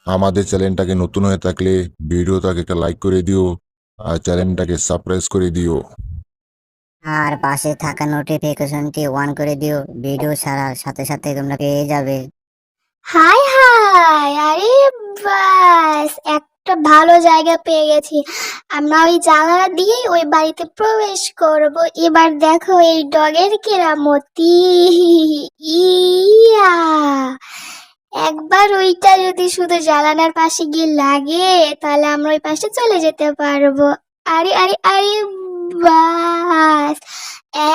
আমাদের চ্যানেলটাকে নতুন হয়ে থাকলে ভিডিওটাকে একটা লাইক করে দিও আর চ্যানেলটাকে সাবস্ক্রাইব করে দিও। আর পাশে থাকা নোটিফিকেশনটি অন করে দিও, ভিডিও ছাড়ার সাথে সাথে তোমরা পেয়ে যাবে। হাই হাই, আরে বাস, একটা ভালো জায়গা পেয়ে গেছি। আমরা ওই জানালা দিয়ে ওই বাড়িতে প্রবেশ করব। এবার দেখো এই ডগের কেরামতি। ইয়া, একবার ওইটা যদি শুধু জানালার পাশে গিয়ে লাগে তাহলে আমরা ওই পাশে চলে যেতে পারবো। আরে আরে আরে বাস,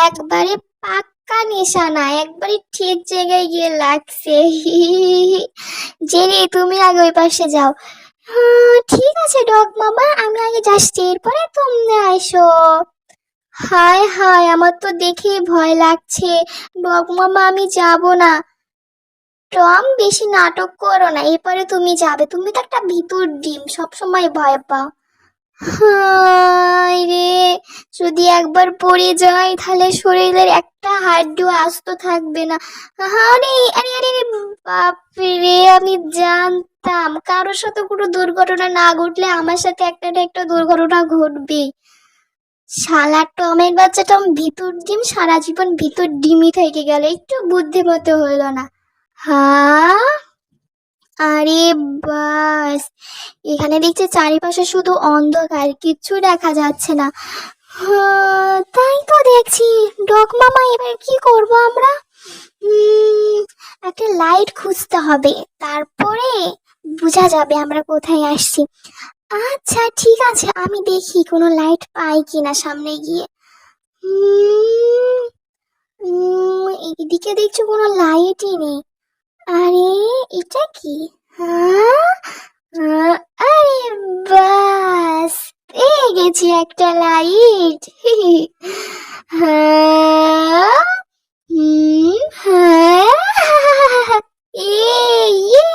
একবারে পাক্কা নিশানা, একবারে ঠিক জায়গায় গিয়ে লাগছে। জেরি, তুমি আগে ওই পাশে যাও। হ্যাঁ, ঠিক আছে ডগ মামা, আমি আগে যাচ্ছি, এরপরে তোমরা এসো। হায় হায়, আমার তো দেখেই ভয় লাগছে। ডগ মামা, আমি যাব না। টম, বেশি নাটক করো না, এরপরে তুমি যাবে। তুমি তো একটা ভিতুর ডিম, সবসময় ভয় পাও। হায় রে, যদি একবার পড়ে যাই তাহলে শরীরের একটা হাড্ডিও আস্ত থাকবে না। আরে আরে আরে আরে, বাপরে, আমি জানতাম কারোর সাথে কোনো দুর্ঘটনা না ঘটলে আমার সাথে একটা না একটা দুর্ঘটনা ঘটবে। শালা টমের বাচ্চা টম, ভিতর ডিম, সারা জীবন ভিতর ডিমই থেকে গেল, একটু বুদ্ধিমতো হইলো না। হ্যাঁ, আরে বাস, এখানে দেখছি চারিপাশে শুধু অন্ধকার, কিচ্ছু দেখা যাচ্ছে না। তাই তো দেখছি। ডগ মামা, এবার কি করব আমরা? উম, একটা লাইট খুঁজতে হবে, তারপরে বোঝা যাবে আমরা কোথায় আসছি। আচ্ছা ঠিক আছে, আমি দেখি কোনো লাইট পাই কিনা সামনে গিয়ে। উম, এইদিকে দেখছি কোনো লাইটই নেই। আরে, এটা কি? হ্যাঁ, আরে বাস, পেয়ে গেছি একটা লাইট। হ্যাঁ, হ্যাঁ, ইয়ে,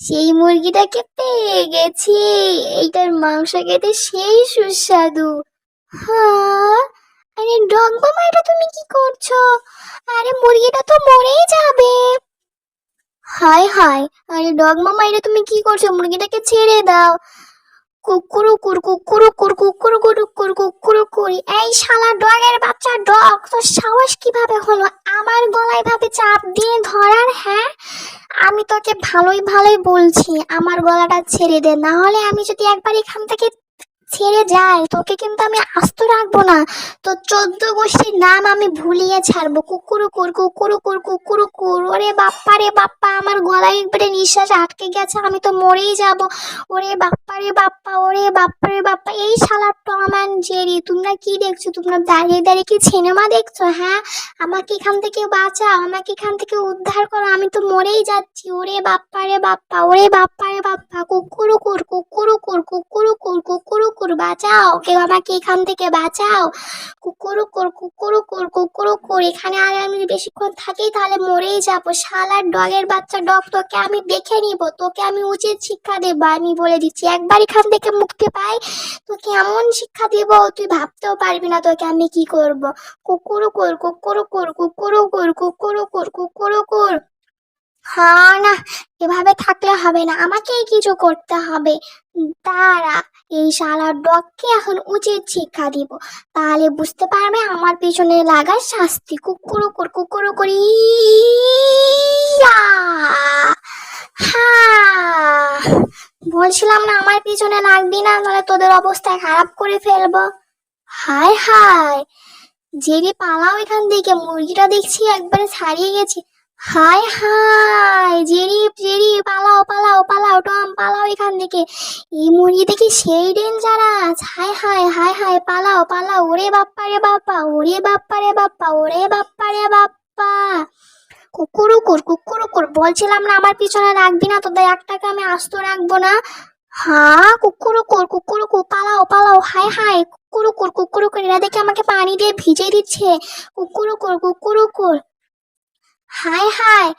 সেই মুরগিটাকে পেয়ে গেছি। এইটার মাংস খেতে সেই সুস্বাদু। হ্যাঁ, আরে ডগ মামা, এটা তুমি কি করছো? আরে মুরগিটা তো মরেই যাবে। হায় হায়, আরে ডগ মামা, এটা তুমি কি করছো? মুরগিটাকে ছেড়ে দাও। কুকুরুকুর কুকুরুকুর কুকুরুকুর কুকুরুকুর, এই শালা ডগের বাচ্চা ডগ, তোর সাহস কিভাবে হলো আমার গলায় ভাবে চাপ দিয়ে ধরার? হ্যাঁ, আমি তোকে ভালোই ভালোই বলছি আমার গলাটা ছেড়ে দে, না হলে আমি যদি একবার এখান থেকে ছেড়ে যায় তোকে কিন্তু আমি আস্ত রাখবো না। তো 14 গোষ্ঠীর নাম আমি ভুলিয়ে ছাড়বো। কুকুরুকুর কুকুরুকুর কুকুরুকুর, ওরে বাপ্পা রে বাপ্পা, আমার গলায় একবারে নিঃশ্বাস আটকে গেছে, আমি তো মরেই যাব। ওরে বাপ্পা রে বাপ্পা, ওরে বাপ্পা রে বাপ্পা, এই শালা টম অ্যান্ড জেরি, তোমরা কি দেখছো? তোমরা দাঁড়িয়ে দাঁড়িয়ে কি সিনেমা দেখছো? হ্যাঁ, আমাকে এখান থেকে বাঁচাও, আমাকে এখান থেকে উদ্ধার করো, আমি তো মরেই যাচ্ছি। ওরে বাপ্পা রে বাপ্পা, ওরে বাপ্পা রে বাপ্পা, কুকুরুকুর কুকুরুকুর কুকুরুকুর কুকুরুকুর, বাঁচাও, কেউ আমাকে এখান থেকে বাঁচাও। কুকুরুকুর কুকুরুকুর কুকুরুকুর, এখানে আর আমি বেশিক্ষণ থাকি তাহলে মরেই যাবো। শালার ডগের বাচ্চা ডগ, তোকে আমি দেখে নিব, তোকে আমি উচিত শিক্ষা দেবো, আমি বলে দিচ্ছি। একবার এখান থেকে মুক্তি পাই, তোকে এমন শিক্ষা দিব তুই ভাবতেও পারবি না তোকে আমি কি করব। কুকুরুকুর কুকুরুকুর কুকুরুকুর কুকুরুকুর কুকুরুকুর। হ্যাঁ, না, এভাবে থাকলে হবে না, আমাকেই কিছু করতে হবে। দাঁড়া, এই শালার ডগকে এখন উচিত শিক্ষা দিব, তাহলে বুঝতে পারবে আমার পিছনে লাগার শাস্তি। কুকুরুকুর কুকুরুকুর, ইয়া, হ্যাঁ, বলছিলাম না আমার পিছনে লাগবি না, নাহলে তোদের অবস্থা খারাপ করে ফেলবো। হায় হায়, জেরি পালাও এখান থেকে, মুরগিটা দেখছি একবারে ছাড়িয়ে গেছি। হায় হায়, জেরি জেরি, পালাও পালাও পালাও, টম পালাও এখান থেকে, এই মুরগি দেখি সেই ডেঞ্জারাস। হায় হায় হায় হায়, পালাও পালাও, ওরে বাপ্পা রে বাপ্পা, ওরে বাপ্পা রে বাপ্পা, ওরে বাপ্পা রে বাপ্পা। কুকুরুকুর কুকুরুকুর, বলছিলাম না আমার পিছনে রাখবি না, তোদের একটাকে আমি আস্ত রাখবো না। হ্যাঁ, কুকুরুকুর কুকুরুকুর, পালাও পালাও। হায় হায়, কুকুরুকুর কুকুরুকুর, এরা দেখে আমাকে পানি দিয়ে ভিজিয়ে দিচ্ছে। কুকুরুকুর কুকুরুকুর, হায় হায়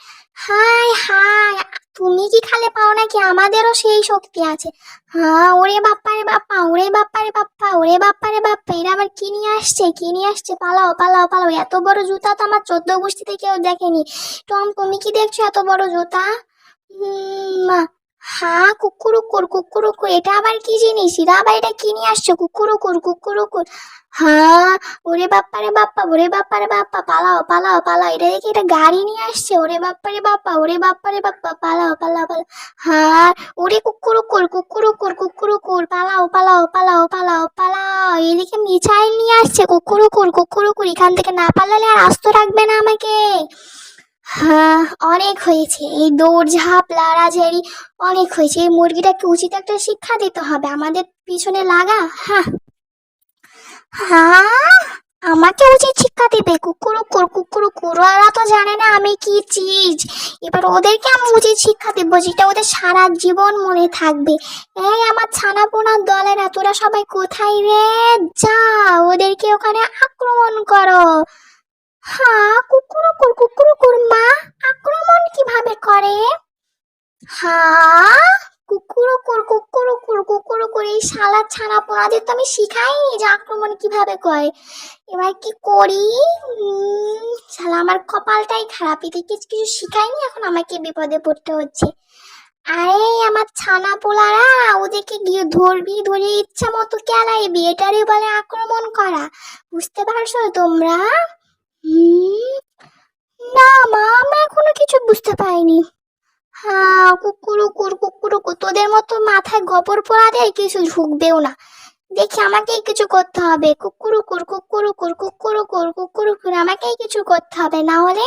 হায় হায়, তুমি কি খালে পাও নাকি? আমাদেরও সেই শক্তি আছে। হ্যাঁ, ওরে বাপ্পা রে বাপ্পা, ওরে বাপ্পা রে বাপ্পা, ওরে বাপ্পা রে বাপ্পা, এরা আবার কি নিয়ে আসছে, কি নিয়ে আসছে? পালাও পালাও পালাও, এত বড় জুতা তো আমার 14 গোষ্ঠীতে কেউ দেখেনি। টম, তুমি কি দেখছো এত বড় জুতা? হ্যাঁ, কুকুরুকুর, এটা আবার কি জিনিস? এরা আবার এটা কি নিয়ে আসছে? কুকুরুকুর। হ্যাঁ, ওরে বাপ্পা রে বাপ্পা, ওরে বাপ্পা রে বাপ্পা, পালাও পালাও পালাও, এটা দেখি এটা গাড়ি নিয়ে আসছে, ওরে বাপ্পা রে বাপ্পা, ওরে বাপ্পা রে বাপ্পা, পালাও পালাও পালাও। হ্যাঁ, ওরে কুকুরুকুর, পালাও পালাও পালাও পালাও পালাও, এদিকে মিসাইল নিয়ে আসছে, কুকুরুকুর, এখান থেকে না পালালে আর আস্ত রাখবে না আমাকে। হ্যাঁ, অনেক হয়েছে এই দৌড়ঝাঁপ লড়াঝাড়ি, অনেক হয়েছে। এই মুরগিটাকে উচিত একটা শিক্ষা দিতে হবে, আমাদের পিছনে লাগা। হ্যাঁ হ্যাঁ, আমাকে উচিত শিক্ষা দিবে? কুকুরুকুর, ওরা তো জানে না আমি কি চিজ। এবার ওদেরকে আমি উচিত শিক্ষা দেবো, যেটা ওদের সারা জীবন মনে থাকবে। এই আমার ছানাপোনার দলেরা, তোরা সবাই কোথায় রে? যা, ওদেরকে ওখানে আক্রমণ করো। হ্যাঁ, কুকুরুকুর, মা আক্রমণ কিভাবে করে? হ্যাঁ, কুকুরুকুর, এই শালা ছানাপোনাদের তো আমি শিখাইনি যে আক্রমণ কিভাবে করে। এবার কি করি? শালা আমার কপালটাই খারাপ, এদের কিছু শিখাইনি, এখন আমাকে বিপদে পড়তে হচ্ছে। আরে আমার ছানা পোলারা, ওদেরকে গিয়ে ধরবি, ধরে ইচ্ছা মতো কেলাইবি, এটারই বলে আক্রমণ করা। বুঝতে পারছো তোমরা? হুম, না মা, আমরা এখনো কিছু বুঝতে পারিনি। হ্যাঁ, কুকুরুকুর, তোদের মতো মাথায় গোবর পোড়াদের কিছু ঢুকবেও না। দেখি আমাকেই কিছু করতে হবে। কুকুরুকুর, আমাকেই কিছু করতে হবে, না হলে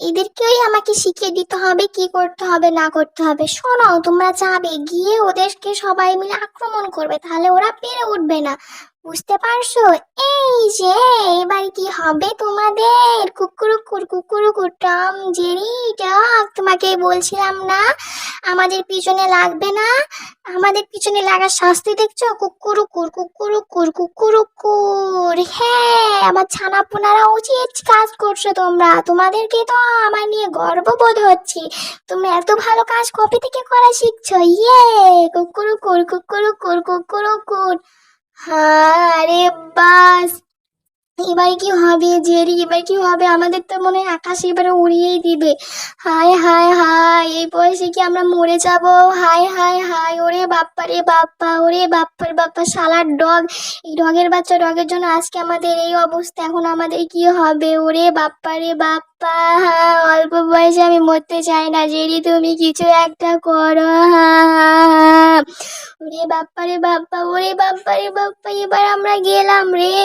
এদেরকেই আমাকে শিখিয়ে দিতে হবে কি করতে হবে না করতে হবে। শোনো, তোমরা যাবে গিয়ে ওদেরকে সবাই মিলে আক্রমণ করবে, তাহলে ওরা পেরে উঠবে না। বুঝতে পারছো? এই যে এবার কি হবে তোমাদের? কুকুরুকুর, টম জেরি ডগ, তোমাকে বলছিলাম না আমাদের পিছনে লাগবে না? আমাদের পিছনে লাগার শাস্তি দেখছো? কুকুরুকুর। হ্যাঁ, আমার ছানাপোনারা উচিত কাজ করছো তোমরা, তোমাদেরকে তো আমার নিয়ে গর্ববোধ হচ্ছে। তোমরা এত ভালো কাজ কবে থেকে করা শিখছো? ইয়ে, কুকুরুকুর। হ্যাঁ, আরে বাস, এবার কি হবে জেরি? এবার কি হবে? আমাদের তো মনে হয় আকাশ এবারে উড়িয়েই দিবে। হায়, এই বয়সে কি আমরা মরে যাব? হায়, ওরে বাপ্পা রে বাপ্পা, ওরে বাপ্পা রে বাপ্পা, শালার ডগ, এই ডগের বাচ্চা, ডগের জন্য আজকে আমাদের এই অবস্থা। এখন আমাদের কি হবে? ওরে বাপ্পা রে বাপ্পা, হ্যাঁ, অল্প বয়সে আমি মরতে চাই না, জেরি তুমি কিছু একটা করো। হ্যাঁ, ওরে বাপ্পা রে বাপ্পা, ওরে বাপ্পা রে বাপ্পা, এবার আমরা গেলাম রে।